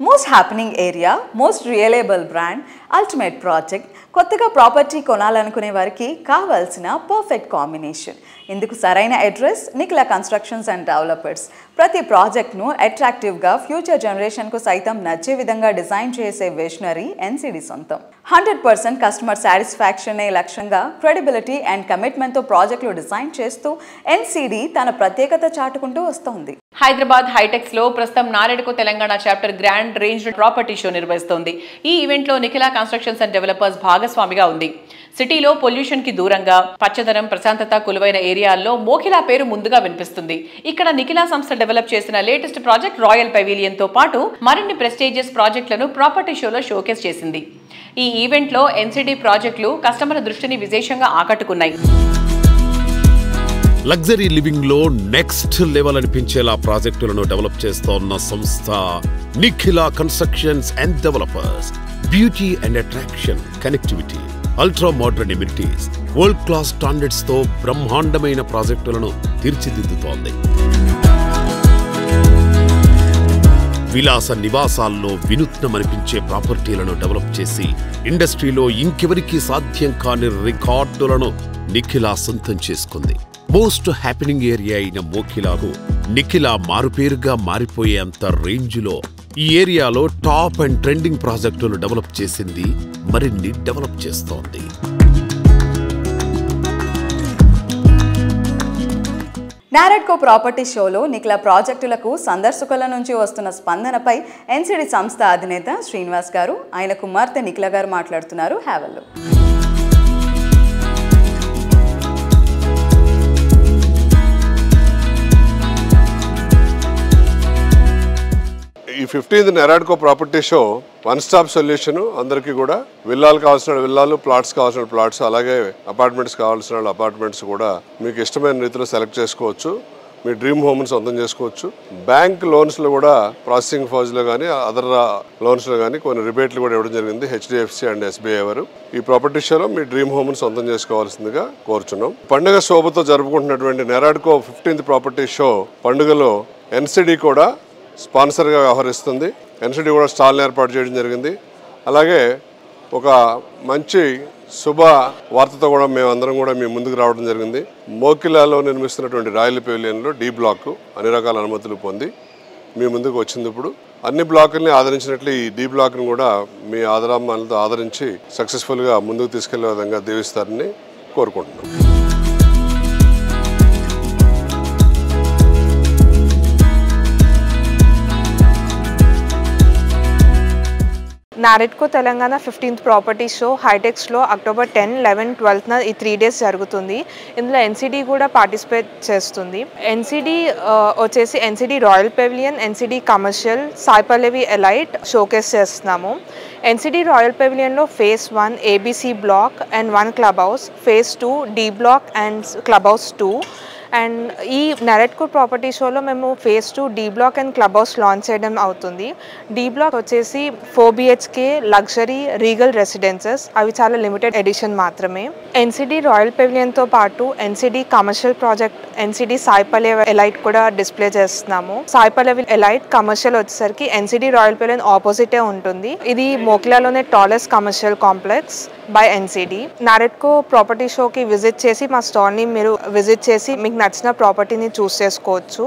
Most happening area, most reliable brand, ultimate project. కొత్తగా property కొనాలనుకునే వారికి కావాల్సిన పర్ఫెక్ట్ కాంబినేషన్. ఇందుకు సరైన address Nikhila constructions and developers. ప్రతి ప్రాజెక్ట్ను అట్రాక్టివ్గా ఫ్యూచర్ జనరేషన్కు సైతం నచ్చే విధంగా డిజైన్ చేసే విజనరీ ఎన్సిడి సొంతం. 100% కస్టమర్ సాటిస్ఫాక్షనే లక్ష్యంగా క్రెడిబిలిటీ అండ్ కమిట్మెంట్తో ప్రాజెక్టులు డిజైన్ చేస్తూ ఎన్సిడి తన ప్రత్యేకత చాటుకుంటూ వస్తోంది. హైదరాబాద్ హైటెక్స్ లో ప్రస్తుతం NAREDCO Telangana chapter grand range property show నిర్వహిస్తోంది. ఈ ఈవెంట్ లో నిఖిలా కన్స్ట్రక్షన్స్ అండ్ డెవలపర్స్ భాగస్వామిగా ఉంది. సిటీలో పొల్యూషన్ కి దూరంగా పచ్చదనం, ప్రశాంతత కొలువైన ఏరియాల్లో మోఖిలా పేరు ముందుగా వినిపిస్తుంది. ఇక్కడ నిఖిలా సంస్థ డెవలప్ చేసిన లేటెస్ట్ ప్రాజెక్ట్ రాయల్ పెవిలియన్ తో పాటు మరిన్ని ప్రెస్టీజియస్ ప్రాజెక్టులను ప్రాపర్టీ షోలో షోకేస్ చేసింది. ఈ ఈవెంట్ లో ఎన్సిడి ప్రాజెక్టులు కస్టమర్ల దృష్టిని విశేషంగా ఆకట్టుకున్నాయి. లగ్జరీ లివింగ్ లో నెక్స్ట్ లెవెల్ అనిపించేలా ప్రాజెక్టులను డెవలప్ చేస్తోన్న సంస్థ Nikhila constructions and developers. Beauty and attraction, connectivity, ultra modern amenities, world class standards తో బ్రహ్మాండమైన ప్రాజెక్టులను తీర్చిదిద్దుతోంది. విలాస నివాసాల్లో వినూత్నమనిపించే ప్రాపర్టీలను డెవలప్ చేసి ఇండస్ట్రీలో ఇంకెవరికీ సాధ్యం కాని రికార్డులను నిఖిలా సొంతం చేసుకుంది. మోస్ట్ హ్యాపెనింగ్ ఏరియా అయిన మోఖిలాకు నిఖిలా మారుపేరుగా మారిపోయేంత రేంజ్లో ఈ ఏరియాలో టాప్ అండ్ ట్రెండింగ్ ప్రాజెక్టులు డెవలప్ చేసింది, మరిన్ని డెవలప్ చేస్తోంది. నారెడ్కో ప్రాపర్టీ షోలో నిఖిలా ప్రాజెక్టులకు సందర్శకుల నుంచి వస్తున్న స్పందనపై ఎన్సిడి సంస్థ అధినేత శ్రీనివాస్ గారు, ఆయన కుమార్తె నిఖిలా గారు మాట్లాడుతున్నారు. హ్యావెల్లో ఈ 15th NAREDCO property show one stop solution. అందరికీ కూడా విల్లాలు కావాల్సిన విల్లాలు, ప్లాట్స్ కావాల్సిన ప్లాట్స్, అలాగే అపార్ట్మెంట్స్ కావాల్సిన అపార్ట్మెంట్స్ కూడా మీకు ఇష్టమైన రీతిలో సెలెక్ట్ చేసుకోవచ్చు. మీ డ్రీమ్ హోమ్ని సొంతం చేసుకోవచ్చు. బ్యాంక్ లోన్స్లో కూడా ప్రాసెసింగ్ ఫీజులో కానీ అదర్ లోన్స్లో కానీ కొన్ని రిబేట్లు కూడా ఇవ్వడం జరిగింది హెచ్డిఎఫ్సి అండ్ ఎస్బీఐ వారు. ఈ ప్రాపర్టీ షోలో మీ డ్రీమ్ హోమ్ని సొంతం చేసుకోవాల్సిందిగా కోరుచున్నాం. పండుగ శోభతో జరుపుకుంటున్నటువంటి నారెడ్కో 15th ప్రాపర్టీ షో పండుగలో ఎన్సిడి కూడా స్పాన్సర్గా వ్యవహరిస్తుంది. ఎన్సిడి కూడా స్టాల్ని ఏర్పాటు చేయడం జరిగింది. అలాగే ఒక మంచి శుభ వార్తతో కూడా మేమందరం కూడా మీ ముందుకు రావడం జరిగింది. మోఖిలాలో నిర్మిస్తున్నటువంటి రాయల్ పెవిలియన్లో డి బ్లాక్ అన్ని రకాల అనుమతులు పొంది మీ ముందుకు వచ్చింది. ఇప్పుడు అన్ని బ్లాకుల్ని ఆదరించినట్లు ఈ డి బ్లాక్ని కూడా మీ ఆదరామాలతో ఆదరించి సక్సెస్ఫుల్గా ముందుకు తీసుకెళ్లే విధంగా దీవిస్తారని కోరుకుంటున్నాం. NAREDCO Telangana 15th property show హైటెక్స్లో అక్టోబర్ 10, 11, 12న ఈ 3 days జరుగుతుంది. ఇందులో ఎన్సిడి కూడా పార్టిసిపేట్ చేస్తుంది. ఎన్సిడి వచ్చేసి NCD royal pavilion, NCD commercial, Sai Pallavi elite showcase చేస్తున్నాము. ఎన్సిడి రాయల్ పెవిలియన్లో phase 1 ABC block and 1 club house, phase 2 D block and club house 2. And ఈ నారెడ్కో ప్రాపర్టీ షోలో మేము phase 2 D block and club house launch చేయడం అవుతుంది. D block వచ్చేసి 4 BHK luxury Regal residences, అవి చాలా లిమిటెడ్ ఎడిషన్ మాత్రమే. ఎన్సిడి రాయల్ పెవిలియన్తో పాటు NCD commercial project NCD Sai Pallavi elite కూడా డిస్ప్లే చేస్తున్నాము. సాయి పల్లవి ఎలైట్ కమర్షియల్ వచ్చేసరికి ఎన్సిడి రాయల్ పెవిలియన్ ఆపోజిటే ఉంటుంది. ఇది మోఖిలాలోనే tallest commercial complex by NCD. NAREDCO property షోకి విజిట్ చేసి మా స్టాల్ని మీరు విజిట్ చేసి మీకు నచ్చిన ప్రాపర్టీని చూస్ చేసుకోవచ్చు.